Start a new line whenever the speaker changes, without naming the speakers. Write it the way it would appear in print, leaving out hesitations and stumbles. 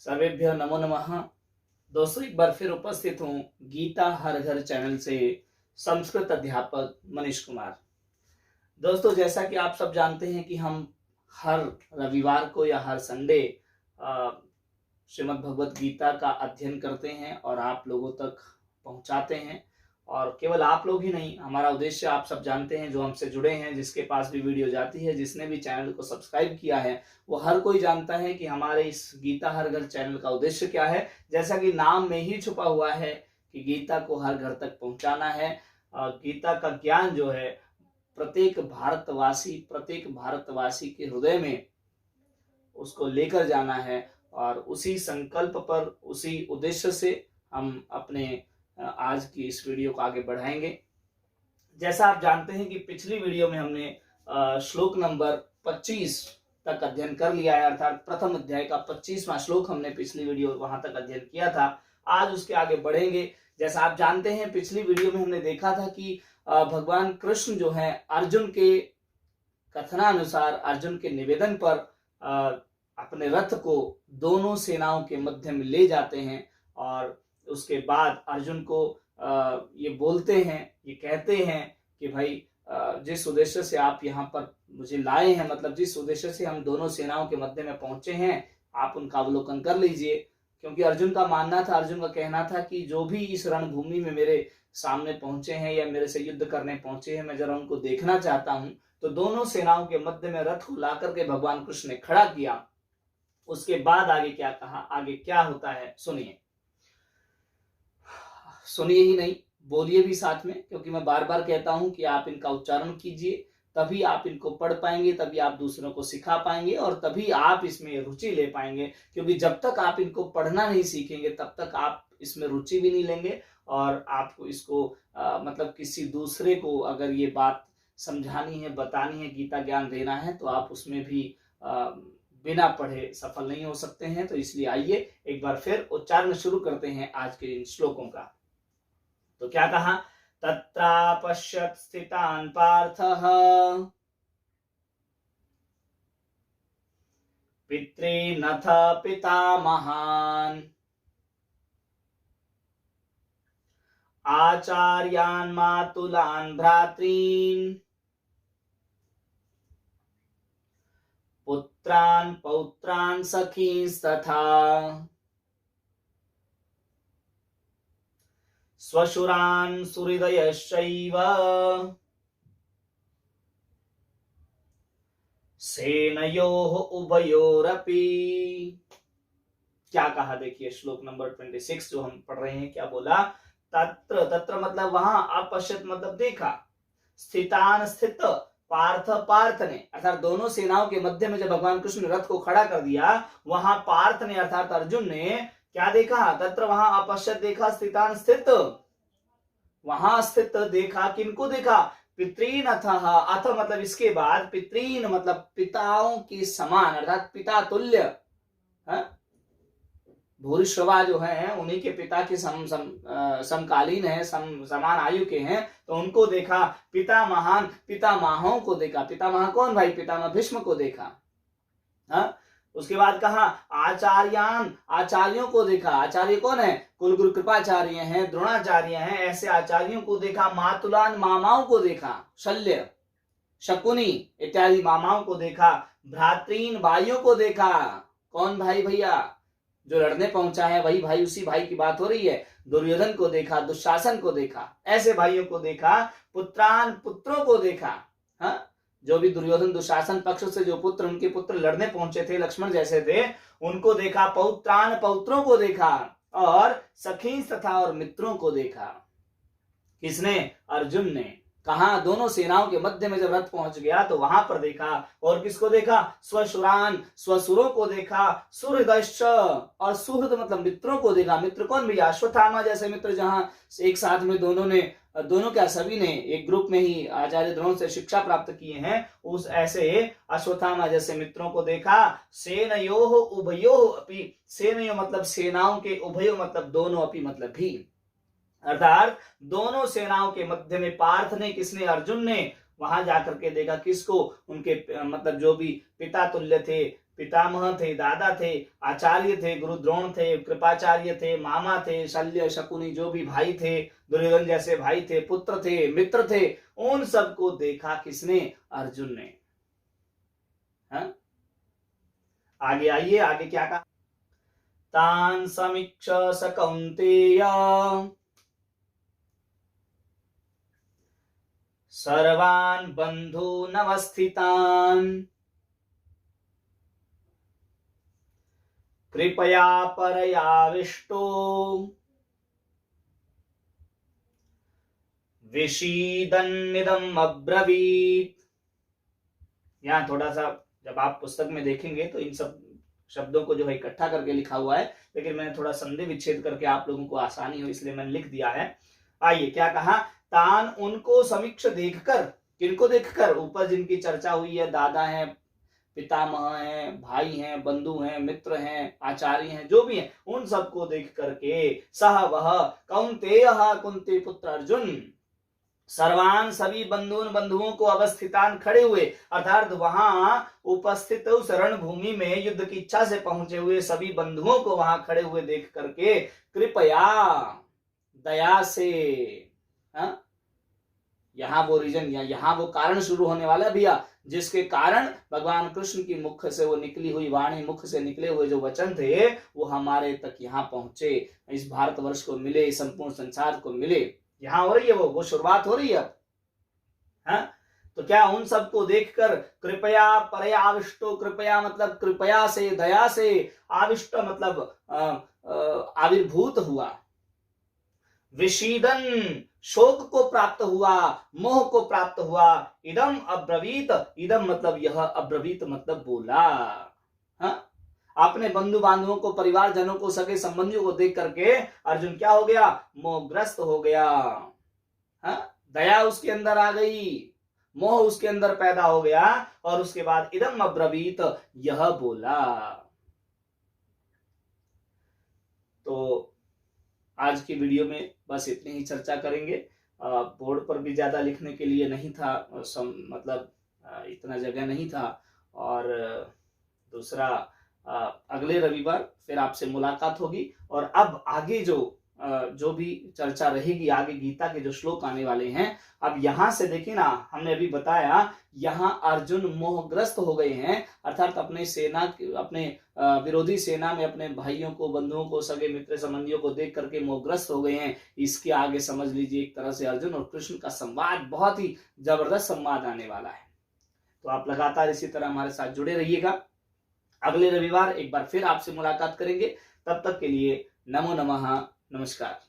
सर्वेभ्यो नमो नमः। दोस्तों, एक बार फिर उपस्थित हूँ गीता हर घर चैनल से संस्कृत अध्यापक मनीष कुमार। दोस्तों, जैसा कि आप सब जानते हैं कि हम हर रविवार को या हर संडे श्रीमद् भगवत गीता का अध्ययन करते हैं और आप लोगों तक पहुंचाते हैं। और केवल आप लोग ही नहीं, हमारा उद्देश्य आप सब जानते हैं, जो हमसे जुड़े हैं, जिसके पास भी वीडियो जाती है, जिसने भी चैनल को सब्सक्राइब किया है, वो हर कोई जानता है कि हमारे इस गीता हर घर चैनल का उद्देश्य क्या है। जैसा कि नाम में ही छुपा हुआ है कि गीता को हर घर तक पहुंचाना है। गीता का ज्ञान जो है प्रत्येक भारतवासी के हृदय में उसको लेकर जाना है। और उसी संकल्प पर, उसी उद्देश्य से हम अपने आज की इस वीडियो को आगे बढ़ाएंगे। जैसा आप जानते हैं कि पिछली वीडियो में हमने श्लोक नंबर 25 तक अध्ययन कर लिया है, अर्थात प्रथम अध्याय का 25वां श्लोक हमने पिछली वीडियो वहां तक अध्ययन किया था। आज उसके आगे बढ़ेंगे। जैसा आप जानते हैं, पिछली वीडियो में हमने देखा था कि भगवान कृष्ण जो है अर्जुन के कथनानुसार, अर्जुन के निवेदन पर अपने रथ को दोनों सेनाओं के मध्य में ले जाते हैं। और उसके बाद अर्जुन को ये बोलते हैं, ये कहते हैं कि भाई जिस उद्देश्य से आप यहाँ पर मुझे लाए हैं, मतलब जिस उद्देश्य से हम दोनों सेनाओं के मध्य में पहुंचे हैं, आप उनका अवलोकन कर लीजिए। क्योंकि अर्जुन का मानना था, अर्जुन का कहना था कि जो भी इस रणभूमि में मेरे सामने पहुंचे हैं या मेरे से युद्ध करने पहुंचे हैं, मैं जरा उनको देखना चाहता हूं। तो दोनों सेनाओं के मध्य में रथ को ला करके भगवान कृष्ण ने खड़ा किया। उसके बाद आगे क्या कहा, आगे क्या होता है, सुनिए ही नहीं, बोलिए भी साथ में, क्योंकि मैं बार बार कहता हूं कि आप इनका उच्चारण कीजिए, तभी आप इनको पढ़ पाएंगे, तभी आप दूसरों को सिखा पाएंगे और तभी आप इसमें रुचि ले पाएंगे। क्योंकि जब तक आप इनको पढ़ना नहीं सीखेंगे, तब तक आप इसमें रुचि भी नहीं लेंगे। और आपको इसको मतलब किसी दूसरे को अगर ये बात समझानी है, बतानी है, गीता ज्ञान देना है, तो आप उसमें भी बिना पढ़े सफल नहीं हो सकते हैं। तो इसलिए आइए एक बार फिर उच्चारण शुरू करते हैं आज के इन श्लोकों का। तो क्या कहा, तत्रापश्यत् स्थितान् पार्थः पितॄनथ पितामहान् आचार्यान् मातुलान् भ्रातॄन् पुत्रान् पौत्रान् सखींस्तथा स्वशुरान् सुहृदयश्चैव सेनयोः उभयोरपि। क्या कहा, देखिए श्लोक नंबर 26 जो हम पढ़ रहे हैं, क्या बोला, तत्र, तत्र मतलब वहां, अपश्यत मतलब देखा, स्थितान स्थित, पार्थ पार्थ ने, अर्थात दोनों सेनाओं के मध्य में जब भगवान कृष्ण ने रथ को खड़ा कर दिया, वहां पार्थ ने अर्थात अर्जुन ने क्या देखा, तत्र वहां अपश्यत देखा, स्थितान स्थित, वहां स्थित देखा, किनको देखा, पितॄन अथः, अथ मतलब इसके बाद, पितॄन मतलब पिताओं के समान, अर्थात पिता तुल्य। भूरिश्रवा जो है उन्हीं के पिता के समकालीन है, समान आयु के हैं, तो उनको देखा। पिता महान, पितामहों को देखा। पितामह कौन भाई, पितामह भीष्म को देखा। उसके बाद कहा आचार्यान, आचार्यों को देखा। आचार्य कौन है, कुल गुरु कृपाचार्य हैं, द्रोणाचार्य हैं, ऐसे आचार्यों को देखा। मातुलान, मामाओं को देखा, शल्य शकुनी इत्यादि मामाओं को देखा। भ्रातृन, भाइयों को देखा। कौन भाई, भैया जो लड़ने पहुंचा है वही भाई, उसी भाई की बात हो रही है। दुर्योधन को देखा, दुशासन को देखा, ऐसे भाइयों को देखा। पुत्रान, पुत्रों को देखा। जो भी दुर्योधन दुशासन पक्ष से जो पुत्र, उनके पुत्र लड़ने पहुंचे थे, लक्ष्मण जैसे थे, उनको देखा। पौत्रान, पौत्रों को देखा। और सखी तथा, और मित्रों को देखा। किसने, अर्जुन ने। कहा, दोनों सेनाओं के मध्य में जब रथ पहुंच गया तो वहां पर देखा। और किसको देखा, स्वशुरान, स्वसुरों को देखा। सुहृदश्च, और सुहृद मतलब मित्रों को देखा। मित्र कौन भैया, अश्वत्थामा जैसे मित्र, जहां एक साथ में दोनों क्या, सभी ने एक ग्रुप में ही आचार्य द्रोण से शिक्षा प्राप्त किए हैं, उस ऐसे अश्वत्थामा जैसे मित्रों को देखा। सेनयोः उभयोः अपि, सेनयोः मतलब सेनाओं के, उभयोः मतलब दोनों, अपि मतलब भी, अर्थात दोनों सेनाओं के मध्य में पार्थ ने, किसने, अर्जुन ने वहां जाकर के देखा। किसको, उनके मतलब जो भी पिता तुल्य थे, पितामह थे, दादा थे, आचार्य थे, गुरु द्रोण थे, कृपाचार्य थे, मामा थे, शल्य शकुनी जो भी भाई थे, दुर्योधन जैसे भाई थे, पुत्र थे, मित्र थे, उन सबको देखा किसने? अर्जुन ने। हाँ? आगे आइए, आगे क्या कहा? तान समीक्ष स कौन्तेय सर्वान् बन्धून् अवस्थितान् कृपया परयाविष्टो विषीदन्निदम् अब्रवीत। यहाँ थोड़ा सा जब आप पुस्तक में देखेंगे तो इन सब शब्दों को जो है इकट्ठा करके लिखा हुआ है, लेकिन मैंने थोड़ा संधि विच्छेद करके आप लोगों को आसानी हो इसलिए मैंने लिख दिया है। आइए क्या कहा? तान उनको समीक्ष देखकर, किनको देखकर? ऊपर जिनकी चर्चा हुई है, दादा हैं, पितामह हैं, भाई हैं, बंधु हैं, मित्र हैं, आचार्य हैं, जो भी हैं, उन सबको देख करके सह वह कौन्तेयः कुंती पुत्र अर्जुन सर्वान सभी बंधुओं को अवस्थितान खड़े हुए, अर्थात वहां उपस्थित उस रणभूमि में युद्ध की इच्छा से पहुंचे हुए सभी बंधुओं को वहां खड़े हुए देख करके कृपया, दया से, यहां वो रीजन या यहां वो कारण शुरू होने वाला है भैया, जिसके कारण भगवान कृष्ण की मुख से वो निकली हुई वाणी, मुख से निकले हुए जो वचन थे वो हमारे तक यहाँ पहुंचे, इस भारतवर्ष को मिले, इस संपूर्ण संसार को मिले। यहां हो रही है वो शुरुआत हो रही है। हाँ? तो क्या उन सबको देखकर कृपया परयाविष्टो, कृपया मतलब कृपया से, दया से, आविष्ट मतलब आविर्भूत हुआ, विषीदन शोक को प्राप्त हुआ, मोह को प्राप्त हुआ, इदम अब्रवीत, इदम मतलब यह, अब्रवीत मतलब बोला। हाँ? अपने बंधु बांधवों को, परिवार जनों को, सगे संबंधियों को देख करके अर्जुन क्या हो गया? मोहग्रस्त हो गया। हाँ? दया उसके अंदर आ गई, मोह उसके अंदर पैदा हो गया, और उसके बाद इदम अब्रवीत, यह बोला। तो आज की वीडियो में बस इतनी ही चर्चा करेंगे। बोर्ड पर भी ज्यादा लिखने के लिए नहीं था, मतलब इतना जगह नहीं था। और दूसरा, अगले रविवार फिर आपसे मुलाकात होगी, और अब आगे जो भी चर्चा रहेगी, आगे गीता के जो श्लोक आने वाले हैं, अब यहां से देखिए ना, हमने अभी बताया यहां अर्जुन मोहग्रस्त हो गए हैं, अर्थात अपने सेना, अपने विरोधी सेना में अपने भाइयों को, बंधुओं को, सगे मित्र संबंधियों को देख करके मोहग्रस्त हो गए हैं। इसके आगे समझ लीजिए एक तरह से अर्जुन और कृष्ण का संवाद, बहुत ही जबरदस्त संवाद आने वाला है। तो आप लगातार इसी तरह हमारे साथ जुड़े रहिएगा। अगले रविवार एक बार फिर आपसे मुलाकात करेंगे। तब तक के लिए नमो नमः, नमस्कार।